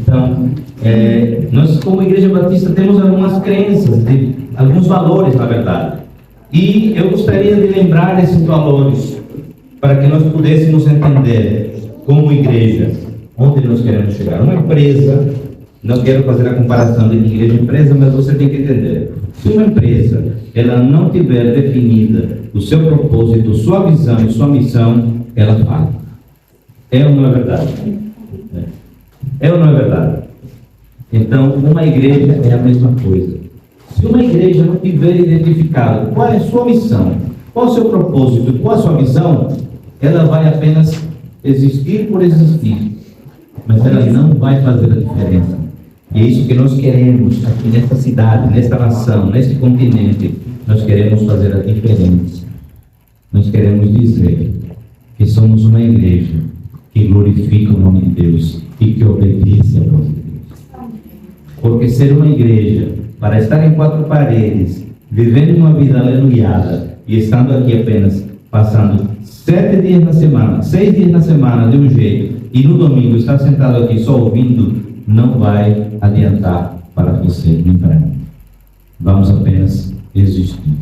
Então, nós como Igreja Batista temos algumas crenças, alguns valores, na verdade. E eu gostaria de lembrar esses valores para que nós pudéssemos entender como igreja onde nós queremos chegar. Uma empresa, não quero fazer a comparação de igreja e empresa, mas você tem que entender. Se uma empresa ela não tiver definida o seu propósito, sua visão e sua missão, ela falha. É ou não é verdade? É ou não é verdade? Então, uma igreja é a mesma coisa. Se uma igreja não tiver identificado qual é a sua missão, qual é o seu propósito, qual é a sua visão, ela vai apenas existir por existir, mas ela não vai fazer a diferença. E é isso que nós queremos aqui nesta cidade, nesta nação, neste continente. Nós queremos fazer a diferença. Nós queremos dizer que somos uma igreja que glorifica o nome de Deus e que obedece a voz de Deus. Porque ser uma igreja, para estar em quatro paredes, vivendo uma vida aleluiada e estando aqui apenas passando 7 dias na semana, 6 dias na semana de um jeito, e no domingo estar sentado aqui só ouvindo, não vai adiantar para você nem para mim. Vamos apenas existir.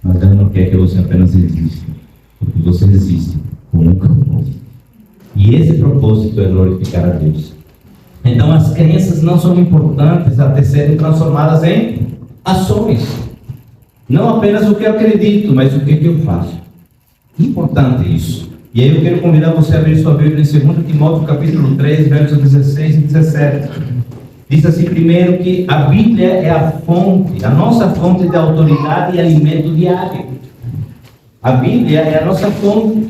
Mas Deus não quer que você apenas exista, porque você existe com um propósito. E esse propósito é glorificar a Deus. Então as crenças não são importantes até serem transformadas em ações. Não apenas o que eu acredito, mas o que eu faço. Importante isso. E aí eu quero convidar você a abrir sua Bíblia em 2 Timóteo capítulo 3, versos 16 e 17. Diz assim primeiro que a Bíblia é a fonte, a nossa fonte de autoridade e alimento diário. A Bíblia é a nossa fonte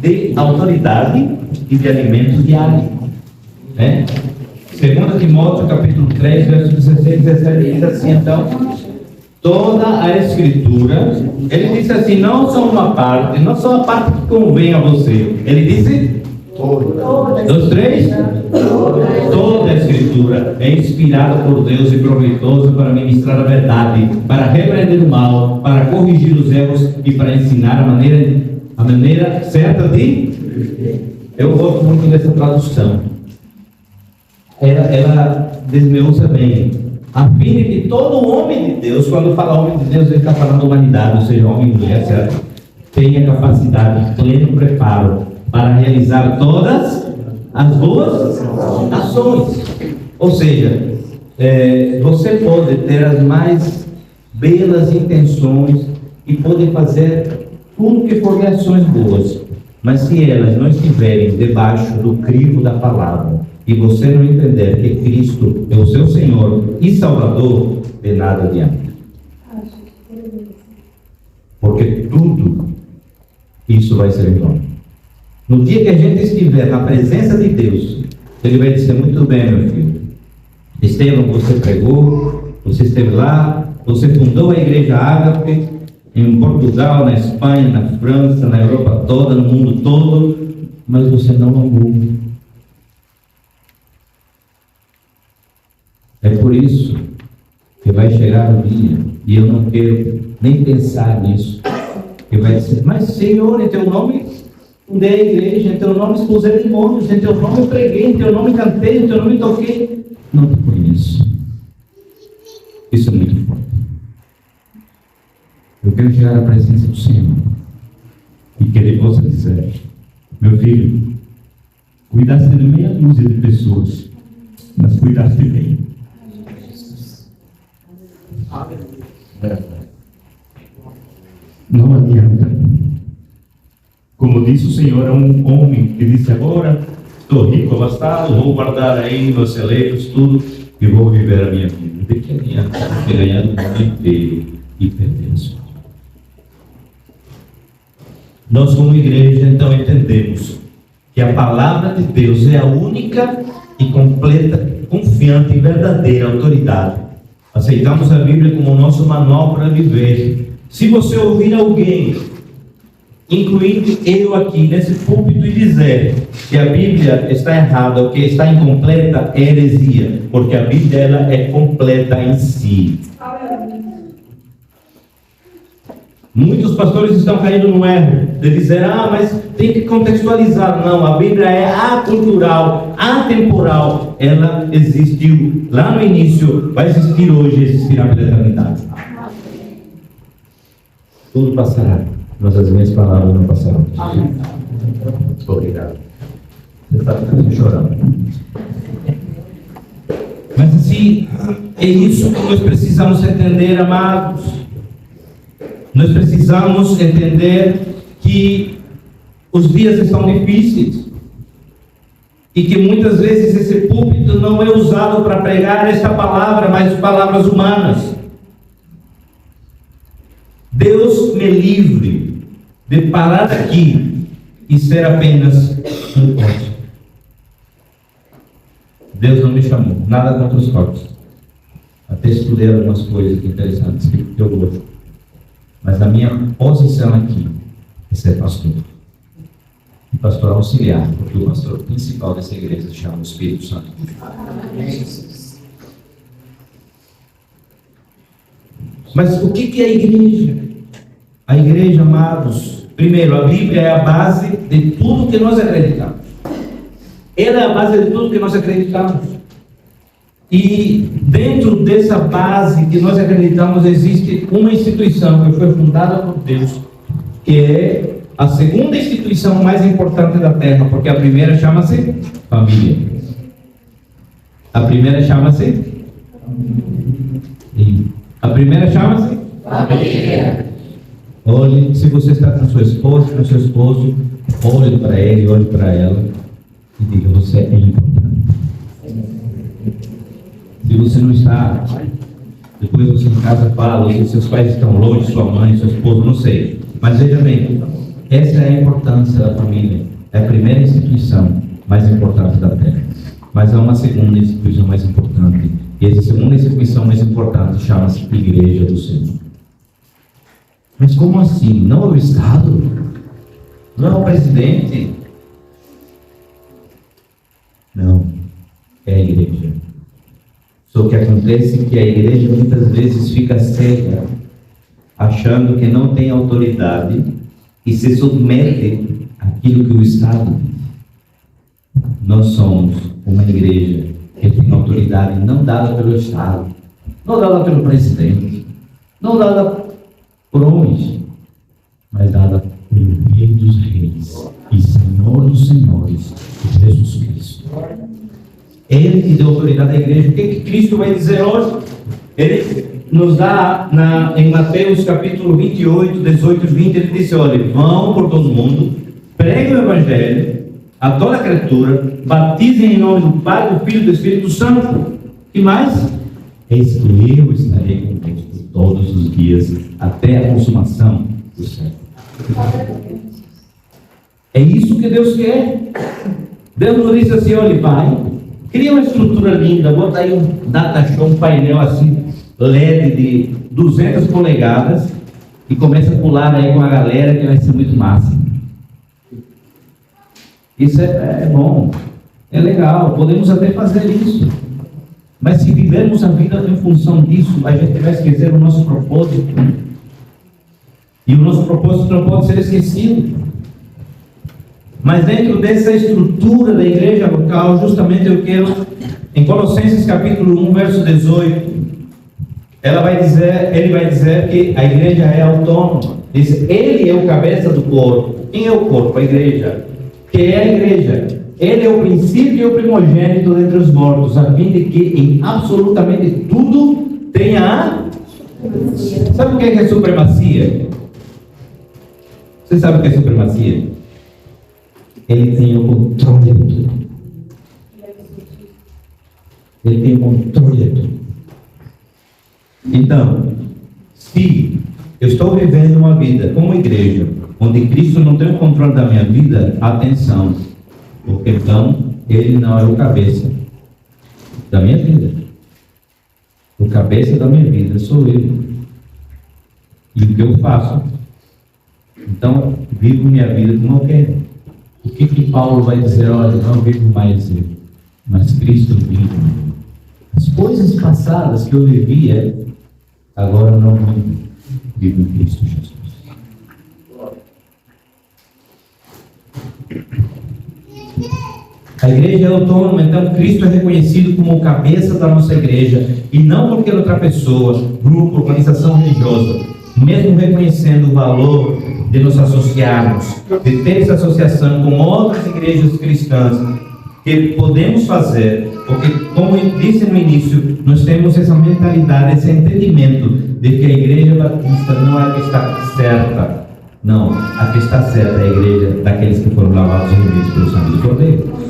de autoridade e de alimento diário. 2 Timóteo capítulo 3, versos 16 e 17 diz assim, então, toda a Escritura, ele disse assim, não só uma parte, não só a parte que convém a você, ele disse, dos três, toda a Escritura é inspirada por Deus e proveitosa para ministrar a verdade, para repreender o mal, para corrigir os erros e para ensinar a maneira certa de... Eu gosto muito dessa tradução. Ela desmiuça bem, a fim de que todo homem de Deus, quando fala homem de Deus, ele está falando da humanidade, ou seja, homem e mulher, certo? Tenha capacidade, pleno preparo para realizar todas as boas ações. Ou seja, você pode ter as mais belas intenções e pode fazer tudo que for de ações boas, mas se elas não estiverem debaixo do crivo da palavra, e você não entender que Cristo é o seu Senhor e Salvador, de nada adianta. Porque tudo isso vai ser em vão. No dia que a gente estiver na presença de Deus, Ele vai dizer, muito bem, meu filho, Estevão, você pregou, você esteve lá, você fundou a igreja Ágape em Portugal, na Espanha, na França, na Europa toda, no mundo todo, mas você não amou. É por isso que vai chegar um dia, e eu não quero nem pensar nisso, que vai dizer, mas Senhor, em teu nome fundei a igreja, em teu nome expulsei demônios, em teu nome eu preguei, em teu nome cantei, em teu nome toquei. Não te conheço. Isso é muito forte. Eu quero chegar à presença do Senhor e que Ele possa dizer, meu filho, cuidaste de meia dúzia de pessoas, mas cuidaste bem. Não adianta. Como disse o Senhor a um homem que disse, agora estou rico, abastado, vou guardar aí meus celeiros, tudo, e vou viver a minha vida. De que adianta ganhar o mundo inteiro e perder a sua? Nós como igreja então entendemos que a palavra de Deus é a única e completa, confiante e verdadeira autoridade. Aceitamos a Bíblia como nosso manual para viver. Se você ouvir alguém, incluindo eu aqui nesse púlpito, e dizer que a Bíblia está errada ou que está incompleta, é heresia, porque a Bíblia ela é completa em si. Muitos pastores estão caindo no erro de dizer, mas tem que contextualizar. Não, a Bíblia é acultural, atemporal. Ela existiu lá no início, vai existir hoje e existirá pela eternidade. Tudo passará, mas as minhas palavras não passarão. Obrigado. Você está chorando. Mas assim, é isso que nós precisamos entender, amados. Nós precisamos entender que os dias estão difíceis e que muitas vezes esse púlpito não é usado para pregar esta palavra, mas palavras humanas. Deus me livre de parar aqui e ser apenas um corte. Deus não me chamou, nada contra os cortes. Até estudei algumas coisas interessantes que eu gosto. Mas a minha posição aqui é ser pastor. E pastor auxiliar, porque o pastor principal dessa igreja se chama o Espírito Santo. Mas o que é a igreja? A igreja, amados, primeiro, a Bíblia é a base de tudo que nós acreditamos. Ela é a base de tudo que nós acreditamos. E dentro dessa base que nós acreditamos, existe uma instituição que foi fundada por Deus, que é a segunda instituição mais importante da terra, porque a primeira chama-se família. A primeira chama-se família. Olhe, se você está com sua esposa, com seu esposo, olhe para ele, olhe para ela e diga: você é importante. Se você não está, depois você em casa fala, se seus pais estão longe, sua mãe, seu esposo, não sei. Mas veja bem, essa é a importância da família. É a primeira instituição mais importante da terra. Mas há uma segunda instituição mais importante. E essa segunda instituição mais importante chama-se Igreja do Senhor. Mas como assim? Não é o Estado? Não é o presidente? Não, é a igreja. Só que acontece que a igreja muitas vezes fica cega, achando que não tem autoridade e se submete àquilo que o Estado diz. Nós somos uma igreja que tem autoridade não dada pelo Estado, não dada pelo presidente, não dada por homens, mas dada pelo Rei dos Reis e Senhor dos Senhores, Jesus Cristo. Ele que deu autoridade à igreja. O que Cristo vai dizer hoje? Ele nos dá em Mateus capítulo 28, 18 e 20, ele disse: olha, vão por todo mundo, preguem o Evangelho a toda criatura, batizem em nome do Pai, do Filho e do Espírito Santo. E mais? Eis que eu estarei convosco todos os dias, até a consumação do século. É isso que Deus quer. Deus nos disse assim: olha, vai, cria uma estrutura linda, bota aí um data show, um painel assim, LED de 200 polegadas, e começa a pular aí com a galera, que vai ser muito massa. Isso é bom, é legal, podemos até fazer isso. Mas se vivermos a vida em função disso, a gente vai esquecer o nosso propósito. E o nosso propósito não pode ser esquecido. Mas dentro dessa estrutura da igreja local, justamente eu quero, em Colossenses capítulo 1, verso 18, ele vai dizer que a igreja é autônoma. Diz: ele é o cabeça do corpo. Quem é o corpo? A igreja. Quem é a igreja? Ele é o princípio e o primogênito dentre os mortos, a fim de que em absolutamente tudo tenha. Sabe o que é supremacia? Você sabe o que é supremacia? Ele tem o controle de tudo. Ele tem o controle de tudo. Então, se eu estou vivendo uma vida como igreja, onde Cristo não tem o controle da minha vida, atenção, porque então Ele não é o cabeça da minha vida. O cabeça da minha vida sou eu. E o que eu faço? Então, vivo minha vida como eu quero. O que Paulo vai dizer? Olha, não vivo mais eu, mas Cristo vive. As coisas passadas que eu vivia, agora não vivo em Cristo Jesus. A igreja é autônoma, então Cristo é reconhecido como o cabeça da nossa igreja e não qualquer outra pessoa, grupo, organização religiosa. Mesmo reconhecendo o valor de nos associarmos, de ter essa associação com outras igrejas cristãs, que podemos fazer, porque, como eu disse no início, nós temos essa mentalidade, esse entendimento de que a igreja batista não é a que está certa. Não, a que está certa é a igreja daqueles que foram lavados e remidos pelo sangue do Cordeiro.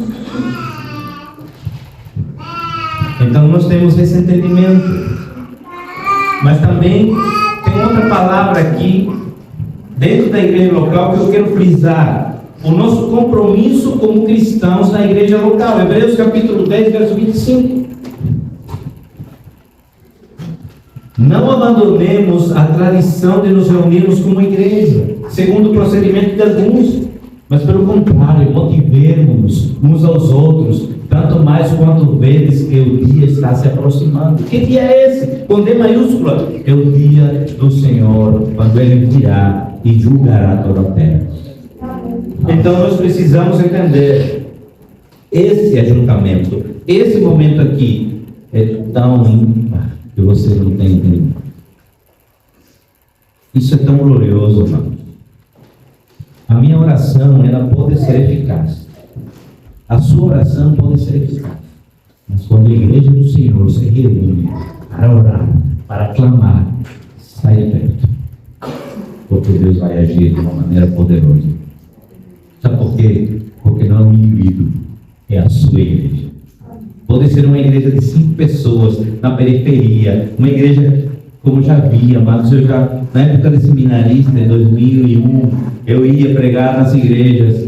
Então nós temos esse entendimento. Mas também tem outra palavra aqui, dentro da igreja local, que eu quero frisar. O nosso compromisso como cristãos na igreja local. Hebreus capítulo 10, verso 25. Não abandonemos a tradição de nos reunirmos como igreja, segundo o procedimento de alguns, mas pelo contrário, motivemos-nos uns aos outros, tanto mais quanto vedes que o dia está se aproximando. Que dia é esse? Com D maiúscula. É o dia do Senhor, quando Ele virá e julgará toda a terra. Então nós precisamos entender esse ajuntamento, esse momento aqui é tão ímpar que você não tem entendido. Isso é tão glorioso, irmão. A minha oração, ela pode ser eficaz. A sua oração pode ser eficaz. Mas quando a igreja do Senhor se reúne para orar, para clamar, sai de perto. Porque Deus vai agir de uma maneira poderosa. Sabe por quê? Porque não é um indivíduo, é a sua igreja. Pode ser uma igreja de 5 pessoas na periferia, uma igreja como eu já vi, amados, na época de seminarista, em 2001, eu ia pregar nas igrejas.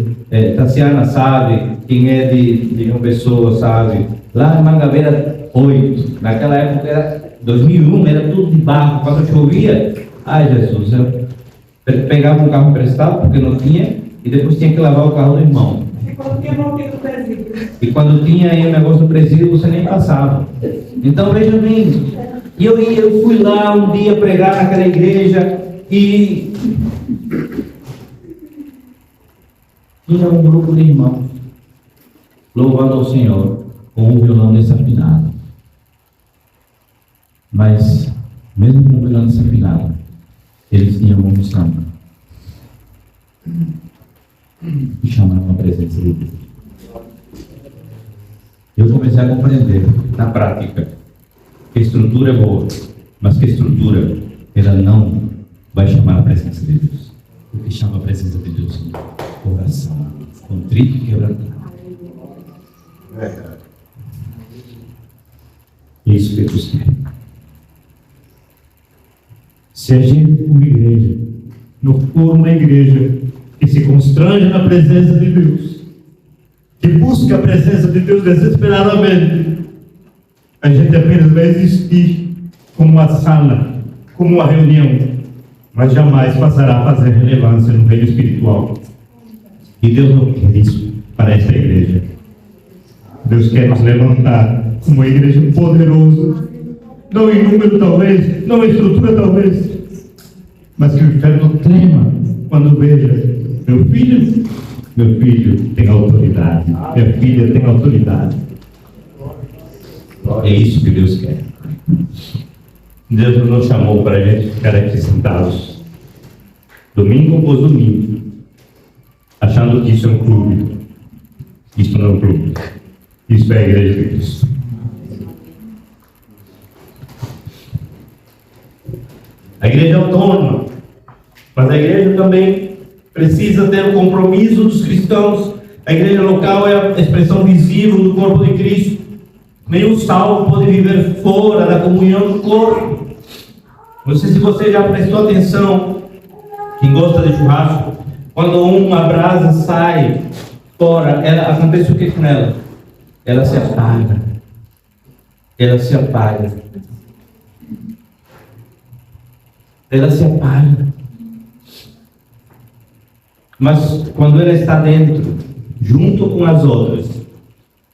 Tassiana sabe, quem é de uma pessoa sabe, lá em Mangabeira 8, naquela época era 2001, era tudo de barro. Quando chovia, ai Jesus, eu pegava um carro emprestado porque não tinha, e depois tinha que lavar o carro do irmão. E quando tinha aí o negócio do presídio, você nem passava. Então veja bem, eu fui lá um dia pregar naquela igreja e tinha um grupo de irmãos louvando ao Senhor com um violão desafinado. Mas, mesmo com o violão desafinado, eles tinham uma unção e chamaram a presença de Deus. Eu comecei a compreender, na prática, que a estrutura é boa, mas que a estrutura, ela não vai chamar a presença de Deus. O que chama a presença de Deus é oração, contrito e quebrantado. É isso que Deus quer. Se a gente, como igreja, não for uma igreja que se constrange na presença de Deus, que busca a presença de Deus desesperadamente, a gente apenas vai existir como uma sala, como uma reunião, mas jamais passará a fazer relevância no reino espiritual. E Deus não quer isso para esta igreja. Deus quer nos levantar como uma igreja poderosa, não em número talvez, não em estrutura talvez, mas que o inferno trema quando veja: meu filho tem autoridade, minha filha tem autoridade. É isso que Deus quer. Deus não nos chamou para a gente ficar aqui sentados domingo após domingo, achando que isso é um clube. Isso não é um clube. Isso é a igreja de Cristo. A igreja é autônoma, mas a igreja também precisa ter o compromisso dos cristãos. A igreja local é a expressão visível do corpo de Cristo. Nenhum salvo pode viver fora da comunhão do corpo. Não sei se você já prestou atenção, quem gosta de churrasco, quando uma brasa sai fora, acontece o que com ela? Ela se apaga. Ela se apaga. Ela se apaga. Mas quando ela está dentro, junto com as outras,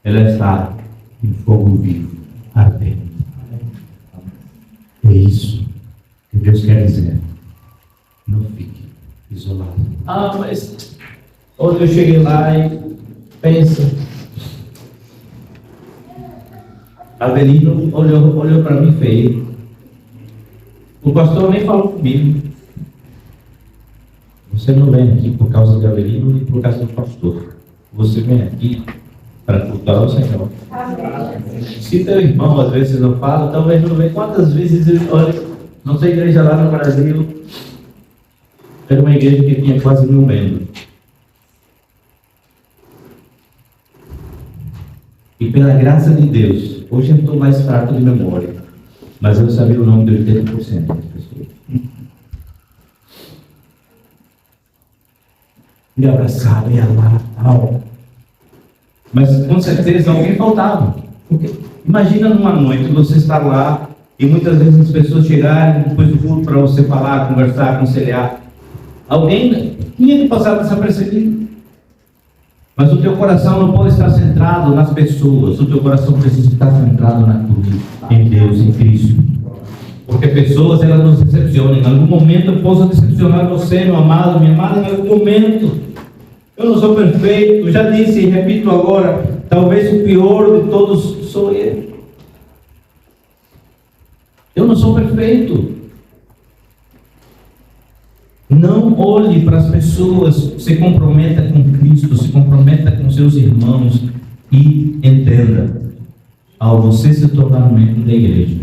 ela está em fogo vivo, ardendo. É isso que Deus quer dizer. Não fique isolado. Mas ontem eu cheguei lá e pensa, Avelino olhou para mim feio. O pastor nem falou comigo. Você não vem aqui por causa de Avelino nem por causa do pastor. Você vem aqui para cultuar o Senhor. Se teu irmão às vezes não fala, talvez não venha. Quantas vezes ele olha, nossa igreja lá no Brasil era uma igreja que tinha quase 1000 membros. E pela graça de Deus, hoje eu estou mais fraco de memória, mas eu sabia o nome de 80% das pessoas. Me abraçava, me amava, tal. Mas com certeza alguém faltava. Porque imagina numa noite você estar lá e muitas vezes as pessoas chegarem depois do culto para você falar, conversar, aconselhar. Alguém tinha que passar desapercebido. Mas o teu coração não pode estar centrado nas pessoas. O teu coração precisa estar centrado na cruz, em Deus, em Cristo. Porque pessoas, elas nos decepcionam. Em algum momento eu posso decepcionar você, meu amado, minha amada, em algum momento. Eu não sou perfeito. Já disse e repito agora, talvez o pior de todos sou eu. Eu não sou perfeito. Não olhe para as pessoas, se comprometa com Cristo, se comprometa com seus irmãos e entenda, ao você se tornar um membro da igreja,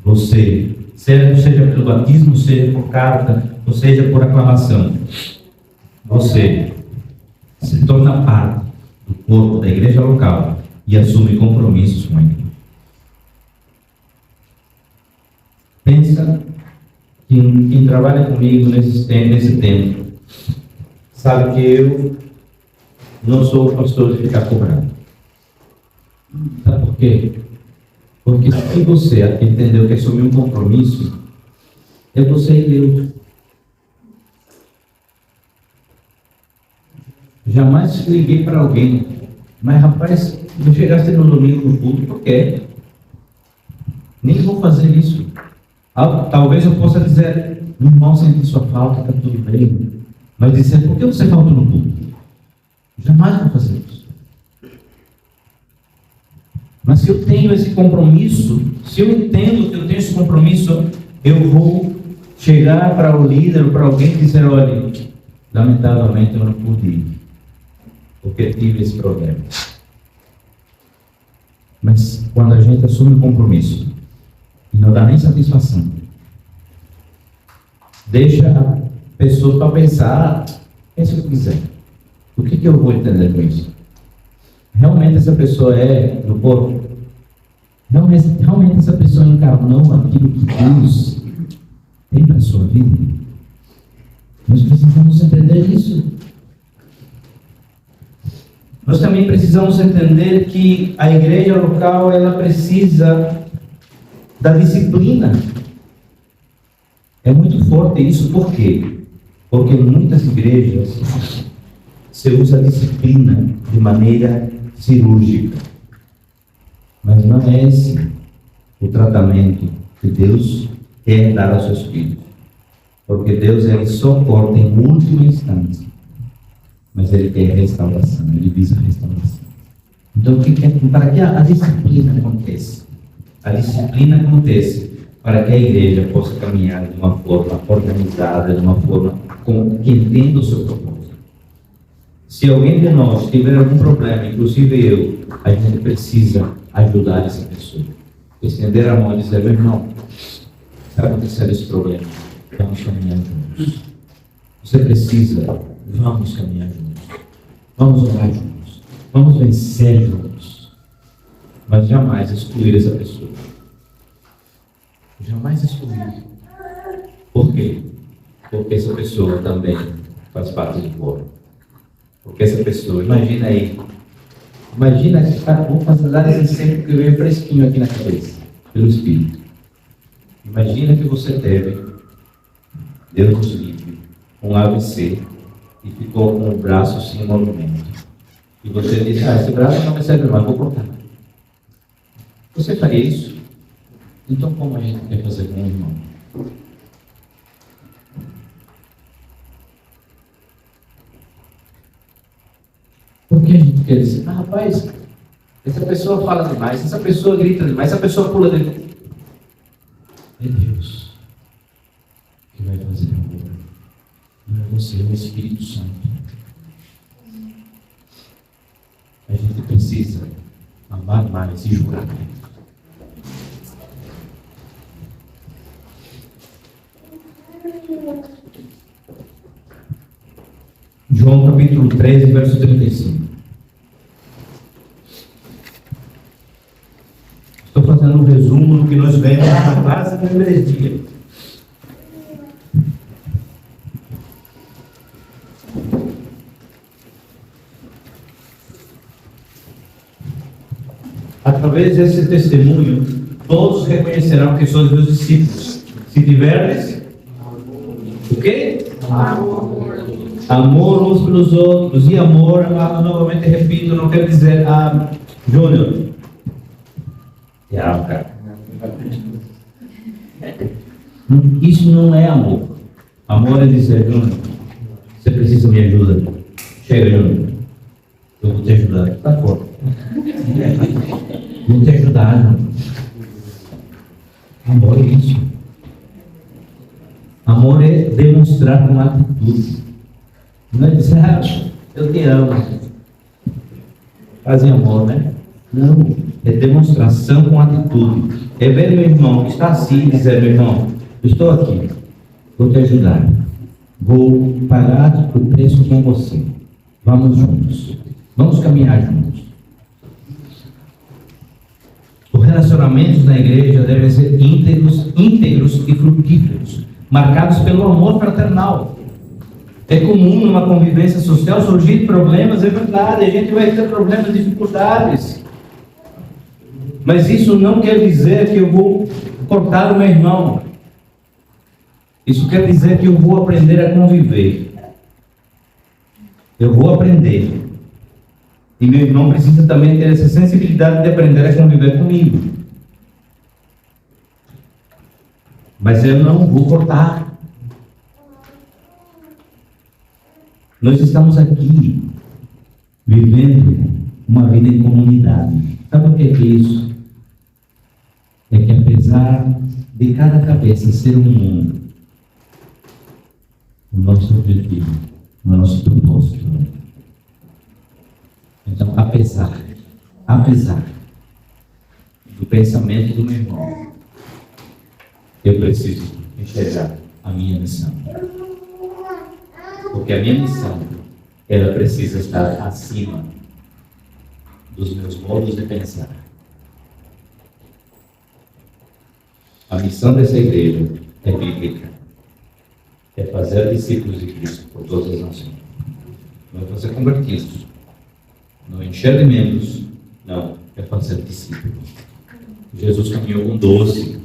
você, seja pelo batismo, seja por carta, ou seja por aclamação, você se torna parte do corpo da igreja local e assume compromissos com a igreja. Pensa quem trabalha comigo nesse tempo sabe que eu não sou o pastor de ficar cobrando. Sabe por quê? Porque se você entendeu que assumir um compromisso, é você e Deus. Jamais liguei para alguém, mas rapaz, não chegaste no domingo no culto, por quê? Nem vou fazer isso. Talvez eu possa dizer, irmão, senti sua falta, está tudo bem. Mas dizer, por que você faltou no culto? Jamais vou fazer isso. Mas se eu tenho esse compromisso, se eu entendo que eu tenho esse compromisso, eu vou chegar para o líder ou para alguém e dizer, olha, lamentavelmente eu não pude ir, porque tive esse problema. Mas quando a gente assume um compromisso, e não dá nem satisfação, deixa a pessoa para pensar, se eu quiser, o que eu vou entender com isso? Realmente essa pessoa é no corpo? Realmente essa pessoa encarnou aquilo que Deus tem para a sua vida? Nós precisamos entender isso. Nós também precisamos entender que a igreja local, ela precisa da disciplina. É muito forte isso, por quê? Porque em muitas igrejas se usa a disciplina de maneira cirúrgica. Mas não é esse o tratamento que Deus quer dar aos seus filhos. Porque Deus, ele só corta em última instância. Mas ele quer restauração, ele visa restauração. Então, para que a disciplina aconteça? A disciplina acontece para que a igreja possa caminhar de uma forma organizada, de uma forma que entenda o seu propósito. Se alguém de nós tiver algum problema, inclusive eu, a gente precisa ajudar essa pessoa. Estender a mão e dizer, meu irmão, está acontecendo esse problema, vamos caminhar juntos. Você precisa, vamos caminhar juntos. Vamos orar juntos. Vamos vencer juntos. Mas jamais excluir essa pessoa. Jamais excluir. Por quê? Porque essa pessoa também faz parte do corpo. Porque essa pessoa, imagina aí, vou fazer dar esse exemplo que veio fresquinho aqui na cabeça, pelo Espírito. Imagina que você teve, Deus nos livre, um AVC e ficou com o braço sem movimento. E você disse, esse braço não me serve mais, vou cortar. Você faria isso? Então como a gente quer fazer com o irmão? Porque a gente quer dizer, rapaz, Essa pessoa fala demais, essa pessoa grita demais, essa pessoa pula demais. É Deus que vai fazer amor. Não é você, é o Espírito Santo. A gente precisa amar mais e jurar mais. João capítulo 13, verso 35. Estou fazendo um resumo do que nós vemos na classe da igreja. Através desse testemunho, todos reconhecerão que sois meus discípulos. Se tiverdes o quê? Amor uns pelos outros. E amor, novamente repito, não quer dizer Júnior. Cara. Isso não é amor. Amor é dizer, Júnior, você precisa me ajuda. Chega, Júnior. Eu vou te ajudar. Está fora. Vou te ajudar, Júnior. Amor é isso. Amor é demonstrar com atitude. Não é dizer, eu te amo. Fazem amor, né? Não. É demonstração com atitude. É ver meu irmão que está assim e dizer, meu irmão, eu estou aqui. Vou te ajudar. Vou pagar o preço com você. Vamos juntos. Vamos caminhar juntos. Os relacionamentos na igreja devem ser íntegros e frutíferos, marcados pelo amor fraternal. É comum numa convivência social surgir problemas, é verdade, a gente vai ter problemas, dificuldades. Mas isso não quer dizer que eu vou cortar o meu irmão. Isso quer dizer que eu vou aprender a conviver. Eu vou aprender. E meu irmão precisa também ter essa sensibilidade de aprender a conviver comigo. Mas eu não vou cortar. Nós estamos aqui vivendo uma vida em comunidade. Sabe o que é isso? É que apesar de cada cabeça ser um mundo, o nosso objetivo, o nosso propósito. Então, apesar do pensamento do meu irmão, eu preciso enxergar a minha missão. Porque a minha missão, ela precisa estar acima dos meus modos de pensar. A missão dessa igreja é bíblica. É fazer discípulos de Cristo por todas as nações. Não é fazer convertidos. Não é encher de membros. Não, é fazer discípulos. Jesus caminhou com 12.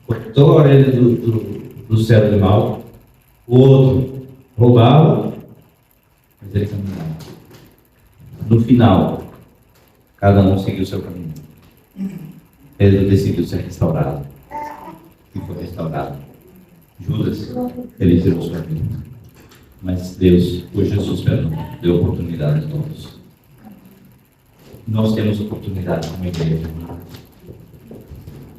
Cortou a orelha do servo de mal. O outro roubava, mas ele caminhava. No final, cada um seguiu o seu caminho. Pedro decidiu ser restaurado. E foi restaurado. Judas, ele tirou sua vida. Mas Deus, por Jesus, deu oportunidade a todos. Nós temos oportunidade como igreja.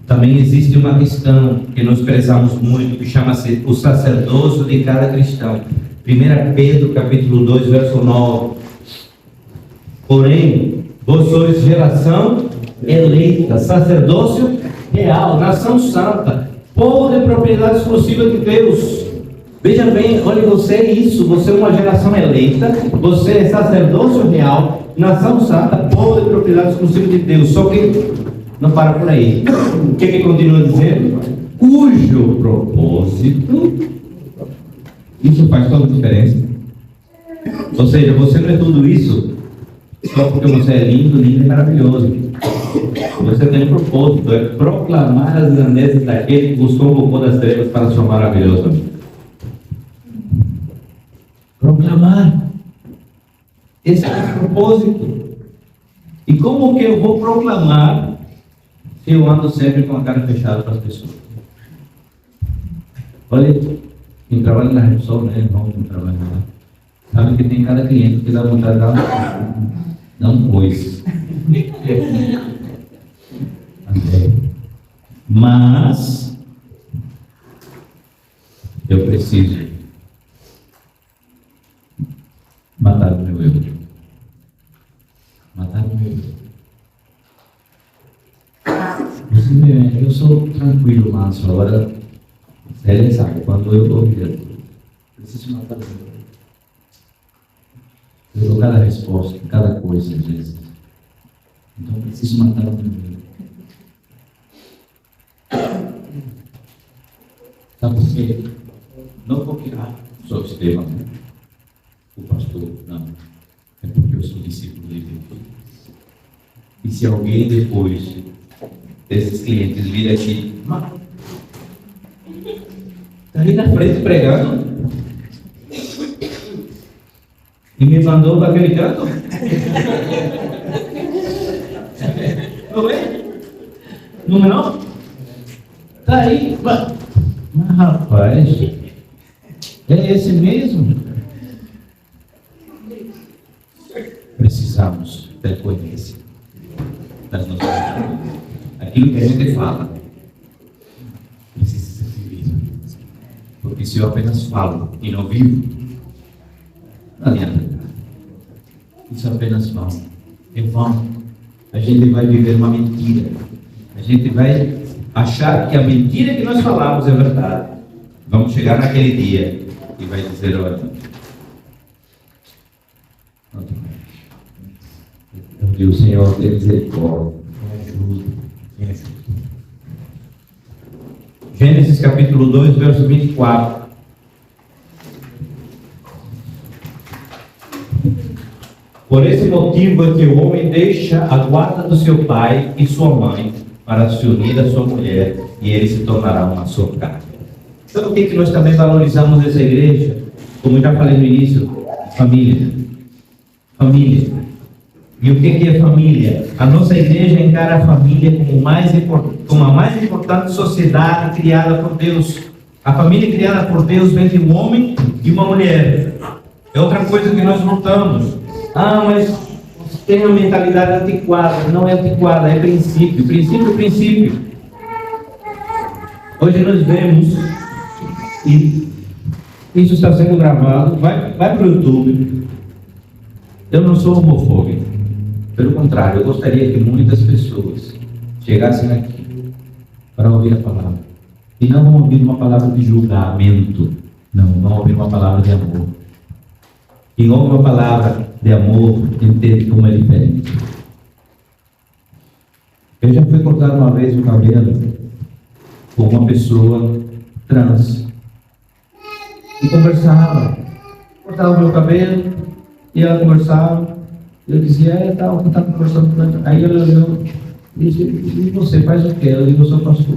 Também existe uma questão que nós prezamos muito, que chama-se o sacerdócio de cada cristão. 1 Pedro, capítulo 2, verso 9. Porém, vós sois geração eleita, sacerdócio real, nação santa, povo de propriedade exclusiva de Deus. Veja bem, olha, você é isso, você é uma geração eleita, você é sacerdócio real, nação santa, povo de propriedade exclusiva de Deus. Só que não para por aí. O que continua dizendo? Cujo propósito, isso faz toda a diferença. Ou seja, você não é tudo isso só porque você é lindo e maravilhoso. Você tem um propósito, é proclamar as grandezas daquele que buscou o cocô das trevas para sua maravilhosa vida. Proclamar. Esse é o propósito. E como que eu vou proclamar se eu ando sempre com a cara fechada para as pessoas? Olha, quem trabalha na Repsol, né? Irmão, quem trabalha lá. Sabe que tem cada cliente que dá vontade de dar um coice. Mas eu preciso matar o meu eu. Matar o meu eu. Eu sou tranquilo, manso. Agora, ele sabe, quando eu dou medo, preciso matar o meu eu. Eu dou cada resposta, cada coisa, às vezes. Então, eu preciso matar o meu eu. Sabe por quê? Não porque sou Estevam, né? O pastor, não. É porque eu sou discípulo de Deus. E se alguém depois desses clientes vir aqui, está ali na frente pregando e me mandou para aquele canto, não é? Não é não? Está aí, mas rapaz, é esse mesmo? Precisamos ter coerência das nossas vidas. Aquilo que a gente fala precisa ser vivido. Porque se eu apenas falo e não vivo, não adianta. Isso apenas falo. É vão. A gente vai viver uma mentira. A gente vai achar que a mentira que nós falamos é verdade. Vamos chegar naquele dia e vai dizer, olha, que o Senhor tem misericórdia. Me ajuda. Gênesis capítulo 2, verso 24. Por esse motivo é que o homem deixa a guarda do seu pai e sua mãe para se unir à sua mulher, e ele se tornará uma só carne. Sabe o que nós também valorizamos nessa igreja? Como eu já falei no início, família. Família. E o que é família? A nossa igreja encara a família como a mais importante sociedade criada por Deus. A família criada por Deus vem de um homem e uma mulher. É outra coisa que nós notamos. Mas tem uma mentalidade antiquada. Não é antiquada, é princípio. Princípio. Hoje nós vemos, e isso está sendo gravado, vai para o YouTube. Eu não sou homofóbico. Pelo contrário, eu gostaria que muitas pessoas chegassem aqui para ouvir a palavra. E não vão ouvir uma palavra de julgamento. Não, vão ouvir uma palavra de amor. Quem ouve uma palavra de amor entende como é diferente. Eu já fui cortar uma vez o cabelo com uma pessoa trans. E conversava. Cortava o meu cabelo e ela conversava. Eu dizia, tal, está conversando. Aí ela olhou e disse, e você faz o quê? Eu digo, eu sou pastor.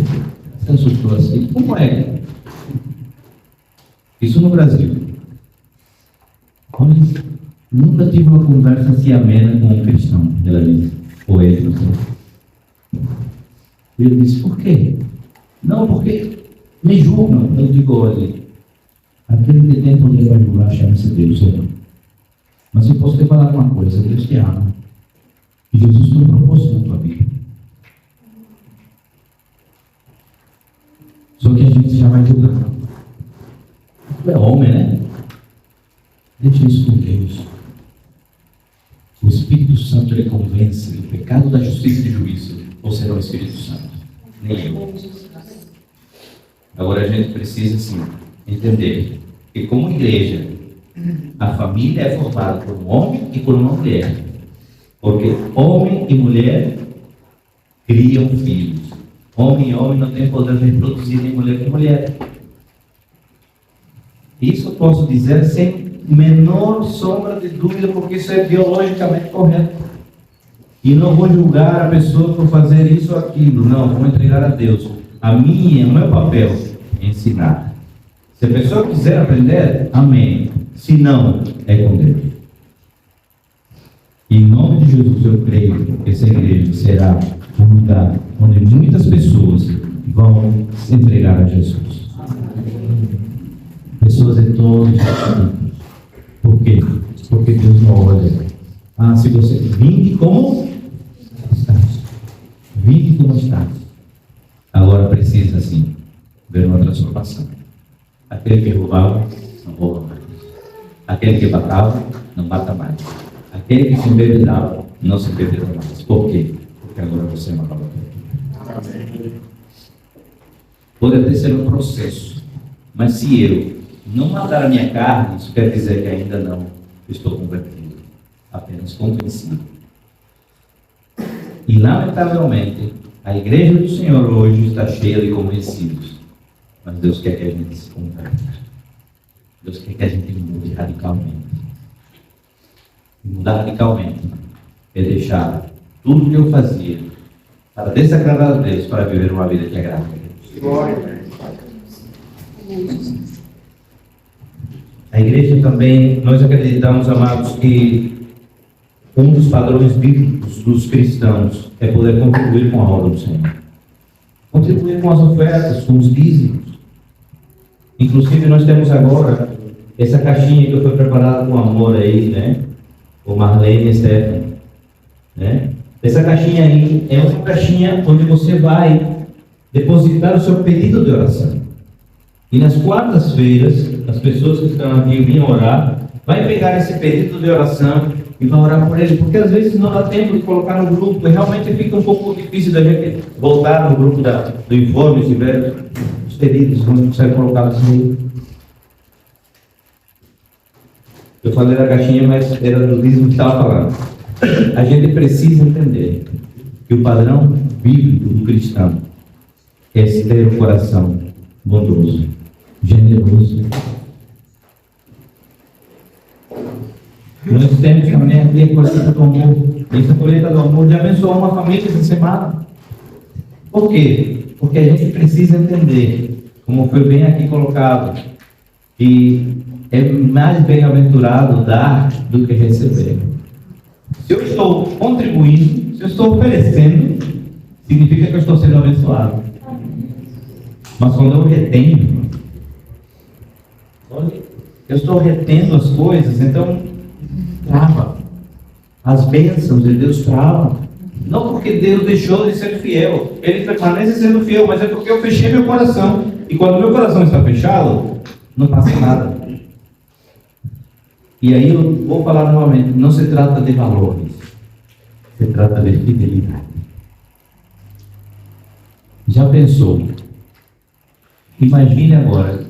Você assustou assim. Como é? Isso no Brasil. Olha, nunca tive uma conversa assim amena com um cristão, ela disse. Ou ele, não sei. E eu disse, por quê? Não, porque me julgam. Eu digo, olha, aquele que tem poder para julgar, chama-se Deus, Senhor. Mas eu posso te falar uma coisa, Deus te ama. E Jesus tem um propósito na tua vida. Só que a gente já vai julgar. Tu é homem, né? Deixa isso com Deus. O Espírito Santo ele convence do pecado, da justiça e do juízo. Ou será o Espírito Santo? Nem eu. Agora a gente precisa, sim, entender que como igreja, a família é formada por um homem e por uma mulher. Porque homem e mulher criam filhos. Homem e homem não tem poder de reproduzir nem mulher com mulher. Isso eu posso dizer sem menor sombra de dúvida, porque isso é biologicamente correto. E não vou julgar a pessoa por fazer isso ou aquilo. Não, vou entregar a Deus. O meu papel é ensinar. Se a pessoa quiser aprender, amém. Se não, é com Deus. Em nome de Jesus, eu creio que essa igreja será um lugar onde muitas pessoas vão se entregar a Jesus. Pessoas de todos os tipos. Por quê? Porque Deus não olha. Se você vinde como está. Vinde como está. Agora precisa, sim, ver uma transformação. Aquele que roubava, não rouba mais. Aquele que matava, não mata mais. Aquele que se embebedava, não se embebeda mais. Por quê? Porque agora você é uma nova criatura. Pode até ser um processo, mas se eu não matar a minha carne, isso quer dizer que ainda não estou convertido, apenas convencido. E lamentavelmente, a igreja do Senhor hoje está cheia de convencidos, mas Deus quer que a gente se converta. Deus quer que a gente mude radicalmente. E mudar radicalmente é deixar tudo que eu fazia para desagradar a Deus, para viver uma vida que agrada a Deus. A igreja também, nós acreditamos, amados, que um dos padrões bíblicos dos cristãos é poder contribuir com a obra do Senhor. Contribuir com as ofertas, com os dízimos. Inclusive, nós temos agora essa caixinha que foi preparada com amor aí, né? O Marlene e Stephanie, né? Essa caixinha aí é uma caixinha onde você vai depositar o seu pedido de oração. E nas quartas-feiras, as pessoas que estão aqui vinham orar, vai pegar esse pedido de oração e vai orar por ele, porque às vezes não dá tempo de colocar no grupo, e realmente fica um pouco difícil da gente voltar no grupo do informe, se tiver os pedidos, não consegue colocar assim. Eu falei da caixinha, mas era do dízimo que estava falando. A gente precisa entender que o padrão bíblico do cristão é ter um coração bondoso, generoso. Nós temos também aqui a colheita do amor. Essa colheita do amor de abençoar uma família essa semana. Por quê? Porque a gente precisa entender, como foi bem aqui colocado, que é mais bem-aventurado dar do que receber. Se eu estou contribuindo, se eu estou oferecendo, significa que eu estou sendo abençoado. Mas quando eu retenho, eu estou retendo as coisas, então trava. As bênçãos de Deus travam. Não porque Deus deixou de ser fiel, Ele permanece sendo fiel, mas é porque eu fechei meu coração. E quando meu coração está fechado, não passa nada. E aí eu vou falar novamente, não se trata de valores, se trata de fidelidade. Já pensou? Imagine agora,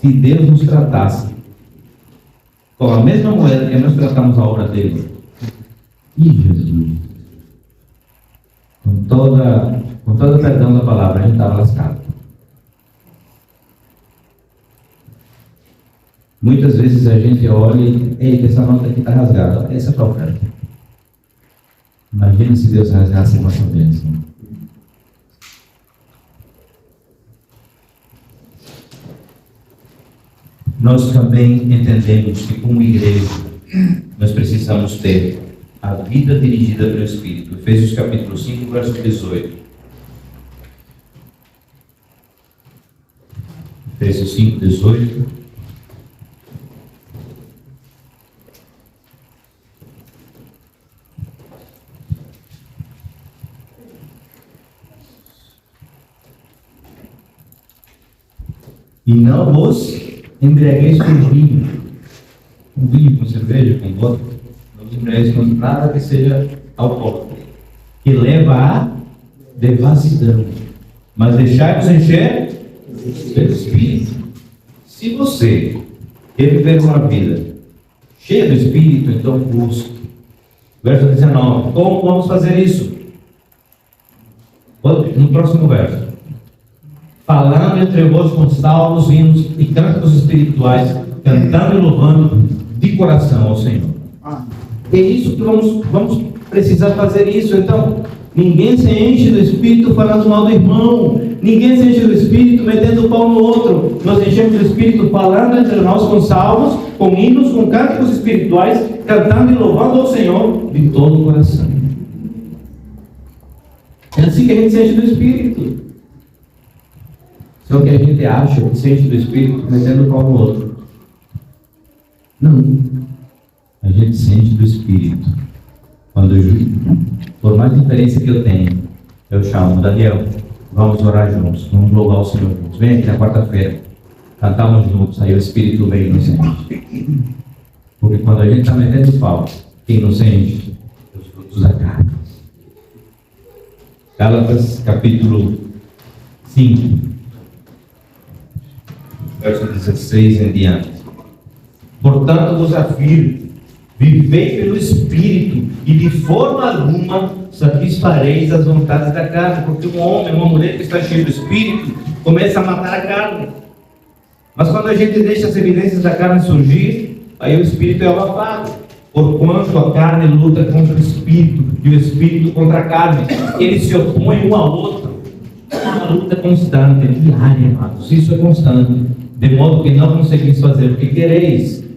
se Deus nos tratasse com a mesma moeda que nós tratamos a obra dele. E Jesus, com toda perdão da palavra, a gente estava lascado. Muitas vezes a gente olha e, eita, essa nota aqui está rasgada, essa é a oferta. Imagina se Deus rasgasse a nossa bênção. Nós também entendemos que, como igreja, nós precisamos ter a vida dirigida pelo Espírito. Efésios capítulo 5, verso 18. Efésios 5, 18. E não vos embriagueis com vinho, com cerveja, com vodka. Não vos embriagueis com nada que seja alcoólico, que leva à devassidão. Mas deixai-vos encher pelo Espírito. Se você quer viver uma vida cheia do Espírito, então busque. Verso 19. Como vamos fazer isso? No próximo verso. Falando entre vós com salmos, hinos e cânticos espirituais, cantando e louvando de coração ao Senhor. É isso que vamos precisar fazer isso. Então, ninguém se enche do Espírito falando mal do irmão. Ninguém se enche do Espírito metendo o pau no outro. Nós enchemos do Espírito falando entre nós com salmos, com hinos, com cânticos espirituais, cantando e louvando ao Senhor de todo o coração. É assim que a gente se enche do Espírito. Só que a gente acha que se enche do Espírito metendo o pau no outro. Não. A gente sente do Espírito. Por mais diferença que eu tenho, eu chamo Daniel, vamos orar juntos, vamos louvar o Senhor juntos. Vem aqui na quarta-feira, cantamos juntos, aí o Espírito vem e nos enche. Porque quando a gente está metendo pau, quem nos enche? Os frutos da carne. Gálatas capítulo 5, verso 16 em diante. Portanto vos afirmo, vivei pelo Espírito, e de forma alguma satisfareis as vontades da carne, porque um homem, uma mulher que está cheio do Espírito, começa a matar a carne. Mas quando a gente deixa as evidências da carne surgir, aí o Espírito é abafado, porquanto a carne luta contra o Espírito, e o Espírito contra a carne. Eles se opõem um ao outro. É uma luta constante, diária, amados. Isso é constante, de modo que não conseguis fazer o que quereis.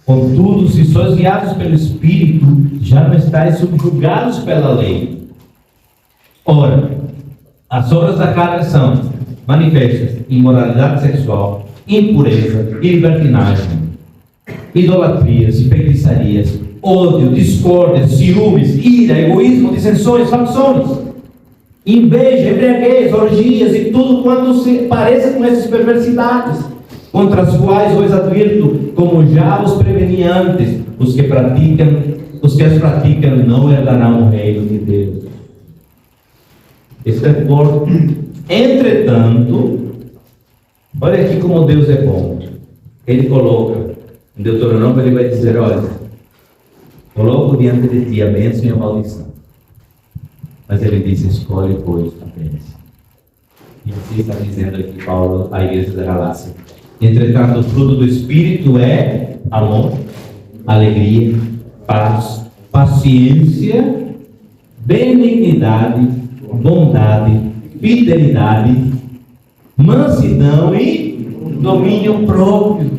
Contudo, se sois guiados pelo Espírito, já não estáis subjugados pela lei. Ora, as obras da carne são manifestas: imoralidade sexual, impureza, libertinagem, idolatrias, feitiçarias, ódio, discórdia, ciúmes, ira, egoísmo, dissensões, facções, inveja, embriaguez, orgias e tudo quanto se pareça com essas perversidades, contra as quais vos advirto, como já vos preveni antes, os que as praticam não herdarão o reino de Deus. Isso é forte. Entretanto, olha aqui como Deus é bom. Ele coloca, em Deuteronômio ele vai dizer, olha, coloco diante de ti a bênção e a maldição. Mas ele diz, escolhe, pois, a bênção. E assim está dizendo aqui Paulo, à igreja da Galácia. Entretanto, o fruto do Espírito é amor, alegria, paz, paciência, benignidade, bondade, fidelidade, mansidão e domínio próprio.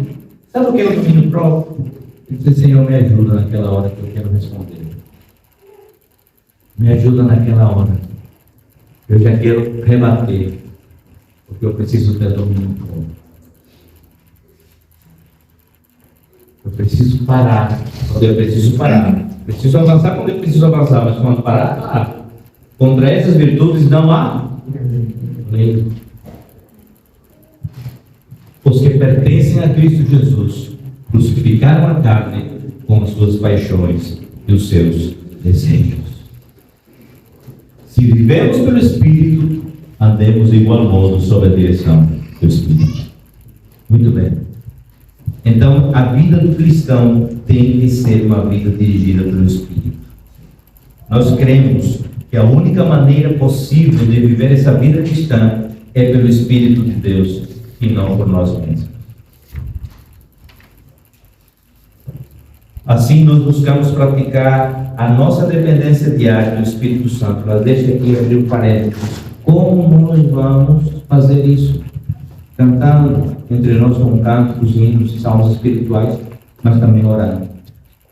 Sabe o que é o domínio próprio? Dizer, Senhor, me ajuda naquela hora que eu quero responder. Me ajuda naquela hora. Eu já quero rebater, porque eu preciso ter domínio próprio. Eu preciso parar quando eu preciso parar. Preciso avançar quando eu preciso avançar, mas quando parar, parar. Contra essas virtudes não há lei. Os que pertencem a Cristo Jesus crucificaram a carne com as suas paixões e os seus desejos. Se vivemos pelo Espírito, andemos de igual modo sob a direção do Espírito. Muito bem. Então, a vida do cristão tem que ser uma vida dirigida pelo Espírito. Nós cremos que a única maneira possível de viver essa vida cristã é pelo Espírito de Deus e não por nós mesmos. Assim, nós buscamos praticar a nossa dependência diária do Espírito Santo. Mas deixa aqui abrir um parênteses. Como nós vamos fazer isso? Cantando entre nós com cânticos, hinos, salmos espirituais, mas também orando,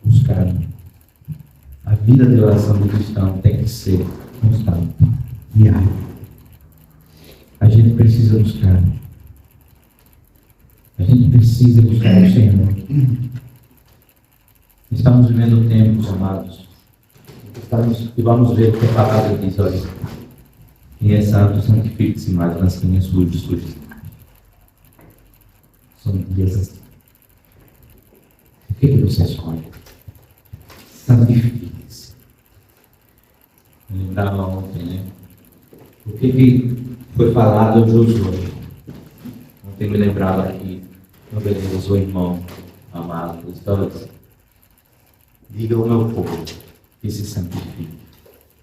buscando. A vida de oração do cristão tem que ser constante, diária. A gente precisa buscar. A gente precisa buscar o Senhor. Estamos vivendo tempos, amados. E vamos ver o que a palavra diz. Olha, quem é santo, santifique-se mais, mas quem é sujo, sujo. São dias assim. O que você escolhe? Santifique-se. Eu lembrava ontem, né? O que foi falado a Josué? Ontem me lembrava aqui, meu beleza, irmão amado, estava dizendo: diga ao meu povo que se santifique,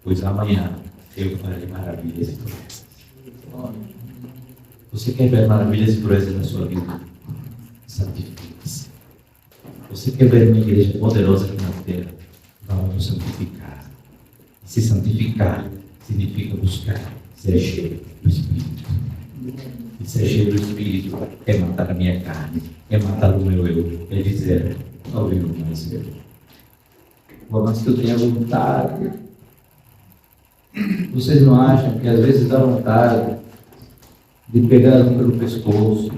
pois amanhã eu farei maravilhas e proezas. Você quer ver maravilhas e proezas na sua vida? Santifique-se. Você quer ver uma igreja poderosa aqui na terra? Vamos nos santificar. Se santificar significa buscar ser cheio do Espírito. E ser cheio do Espírito é matar a minha carne, é matar o meu eu, é dizer: não vivo mais eu. Por mais que eu tenha vontade, vocês não acham que às vezes dá vontade de pegar pelo pescoço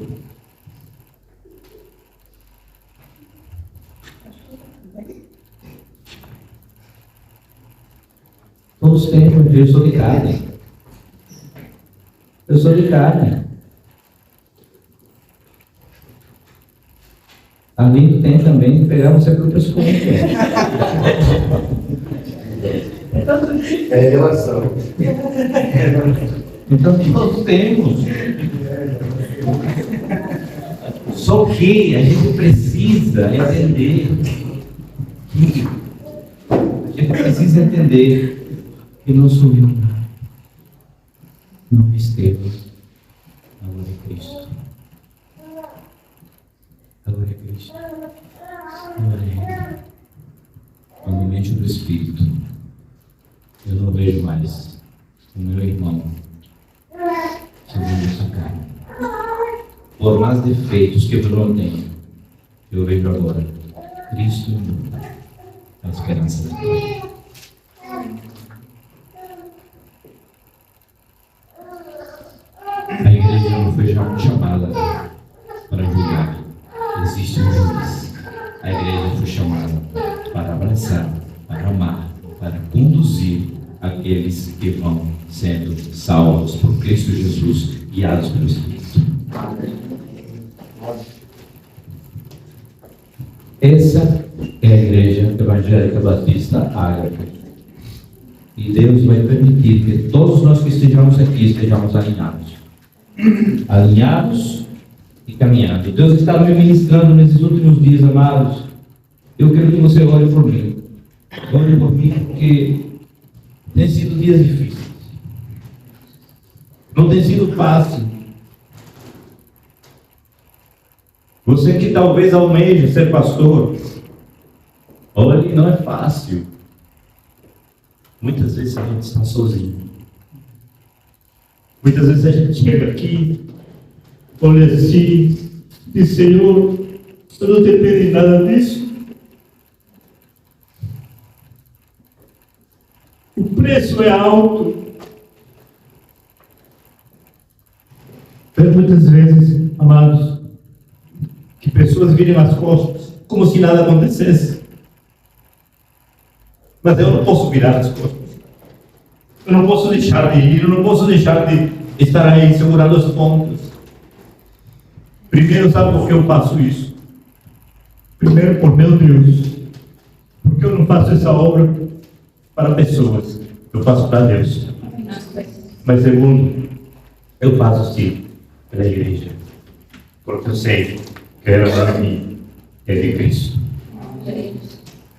Todos temos, eu sou de carne. Eu sou de carne. Ali tem também de pegar você para outras coisas. É relação. Então todos temos. Só que a gente precisa entender que não sou eu, não é Estevão, agora é Cristo. Agora é Cristo. Agora é Ele. Quando me enche do Espírito, eu não vejo mais o meu irmão segundo essa carne. Por mais defeitos que eu não tenho, eu vejo agora Cristo em mim, a esperança da glória. A igreja não foi chamada para julgar. Existe um juiz. A igreja foi chamada para abraçar, para amar, para conduzir aqueles que vão sendo salvos por Cristo Jesus, guiados pelo Espírito. Essa é a Igreja Evangélica Batista Ágape. E Deus vai permitir que todos nós que estejamos aqui estejamos alinhados. Alinhados e caminhando. Deus está me ministrando nesses últimos dias, amados. Eu quero que você ore por mim. Ore por mim, porque tem sido dias difíceis. Não tem sido fácil. Você que talvez almeje ser pastor, olhe, não é fácil. Muitas vezes a gente está sozinho. Muitas vezes a gente chega aqui, olha assim, diz: Senhor, eu não dependo de nada disso. O preço é alto. Muitas vezes, amados, que pessoas virem as costas como se nada acontecesse. Mas eu não posso virar as costas. Eu não posso deixar de ir, eu não posso deixar de estar aí segurando as pontas. Primeiro, sabe por que eu faço isso? Primeiro, por meu Deus. Porque eu não faço essa obra para pessoas, eu faço para Deus. Mas segundo, eu faço sim pela igreja. Porque eu sei que ela para mim é de Cristo.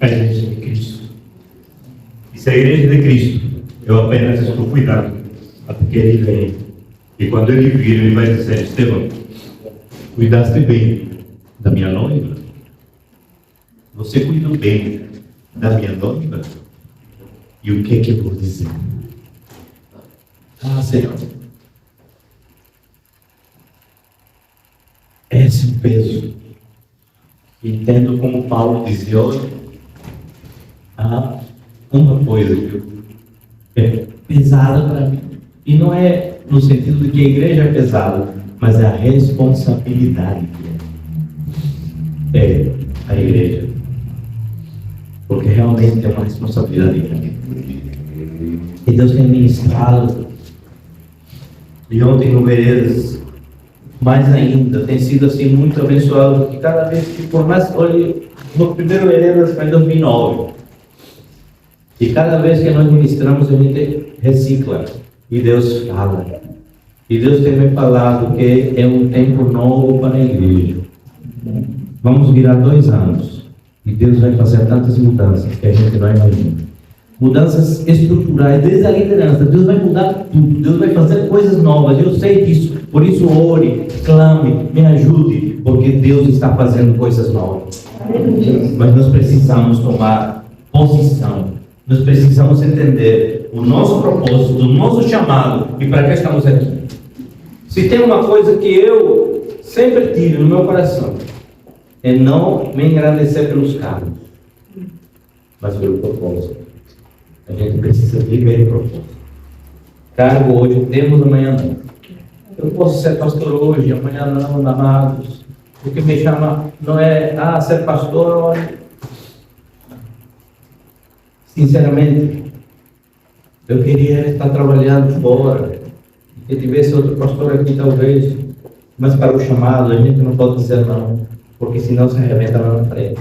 A igreja de Cristo. E se a igreja de Cristo, eu apenas estou cuidando até que Ele venha. E quando Ele vir, Ele vai dizer: Estevão, cuidaste bem da minha noiva? Você cuidou bem da minha noiva? E o que é que eu vou dizer? Ah, Senhor, esse é um peso. Entendo como Paulo dizia: olha, há uma coisa que é pesada para mim. E não é no sentido de que a igreja é pesada, mas é a responsabilidade que é a igreja. Porque realmente é uma responsabilidade grande. E Deus tem ministrado. E ontem no Veredas, mais ainda, tem sido assim muito abençoado, porque cada vez que, por mais, olhe, no primeiro Veredas foi em 2009. E cada vez que nós ministramos, a gente recicla. E Deus fala. E Deus tem me falado que é um tempo novo para a igreja. Vamos virar 2 anos. E Deus vai fazer tantas mudanças que a gente não imagina. Mudanças estruturais, desde a liderança. Deus vai mudar tudo. Deus vai fazer coisas novas. Eu sei disso. Por isso, ore, clame, me ajude. Porque Deus está fazendo coisas novas. Mas nós precisamos tomar posição. Nós precisamos entender o nosso propósito, o nosso chamado e para que estamos aqui. Se tem uma coisa que eu sempre tive no meu coração, é não me engrandecer pelos cargos, mas pelo propósito. A gente precisa viver o propósito. Cargo hoje temos, amanhã não. Eu posso ser pastor hoje, amanhã não, amados. O que me chama não é ser pastor, olha. Sinceramente, Eu queria estar trabalhando fora. Se tivesse outro pastor aqui, talvez. Mas para o chamado, a gente não pode dizer não, porque senão se arrebenta lá na frente.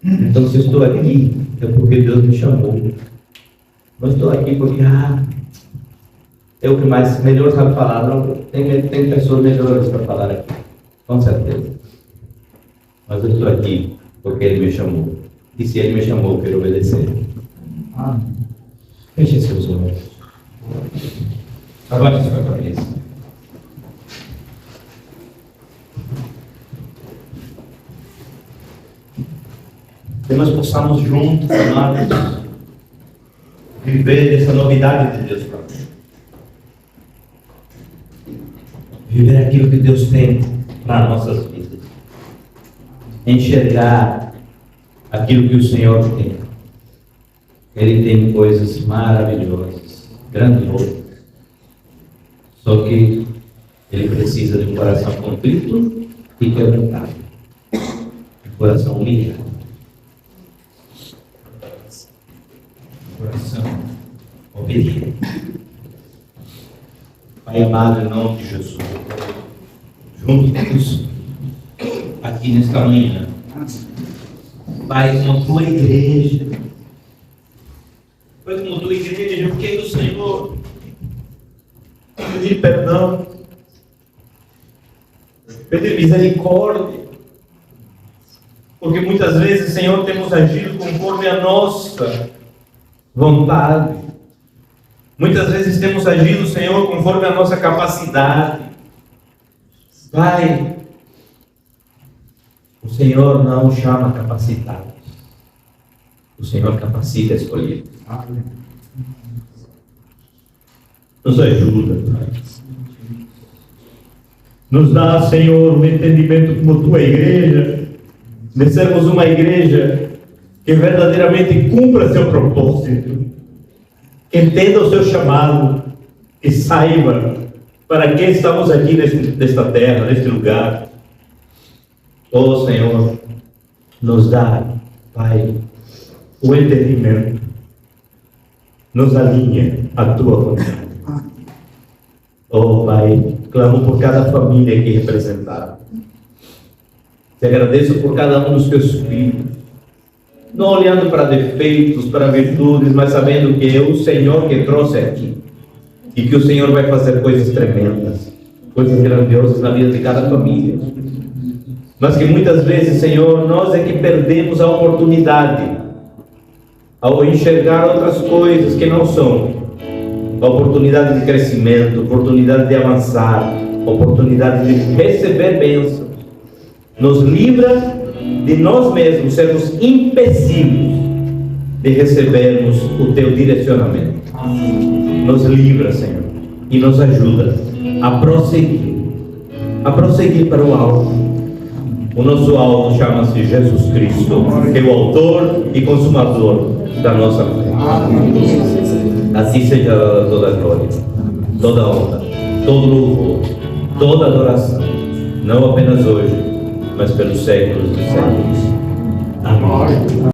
Então, se eu estou aqui, é porque Deus me chamou. Não estou aqui porque, é o que mais melhor sabe falar. Não, tem pessoas melhores para falar aqui, com certeza. Mas eu estou aqui porque Ele me chamou. E se Ele me chamou, eu quero obedecer. Feche seus olhos. Abaixe sua cabeça. Que nós possamos juntos, amados, viver essa novidade de Deus para nós. Viver aquilo que Deus tem para nossas vidas. Enxergar aquilo que o Senhor tem. Ele tem coisas maravilhosas, grandiosas. Só que Ele precisa de um coração contrito e quebrantado. Um coração humilhado. Coração obediente. Pai amado, em nome de Jesus, juntos aqui nesta manhã, Pai, como tua igreja, Pai, como tua igreja, eu quero, Senhor, pedir perdão, pedir misericórdia, porque muitas vezes, Senhor, temos agido conforme a nossa vontade. Muitas vezes temos agido, Senhor, conforme a nossa capacidade. Pai, o Senhor não chama capacitados. O Senhor capacita escolhidos. Nos ajuda, Pai. Nos dá, Senhor, um entendimento como tua igreja, de sermos uma igreja que verdadeiramente cumpra seu propósito, entenda o seu chamado e saiba para que estamos aqui nesta terra, neste lugar. Oh Senhor, nos dá, Pai, o entendimento, nos alinha a tua vontade. Oh Pai, clamo por cada família aqui representada. Te agradeço por cada um dos teus filhos, não olhando para defeitos, para virtudes, mas sabendo que é o Senhor que trouxe aqui e que o Senhor vai fazer coisas tremendas, coisas grandiosas na vida de cada família. Mas que muitas vezes, Senhor, nós é que perdemos a oportunidade ao enxergar outras coisas que não são a oportunidade de crescimento, oportunidade de avançar, oportunidade de receber bênçãos. Nos livra de nós mesmos sermos empecilhos de recebermos o teu direcionamento. Nos livra, Senhor, e nos ajuda a prosseguir para o alvo. O nosso alvo chama-se Jesus Cristo, que é o autor e consumador da nossa fé. Assim seja toda a glória, toda a honra, todo louvor, toda adoração, não apenas hoje, mas pelos séculos dos séculos. Amém.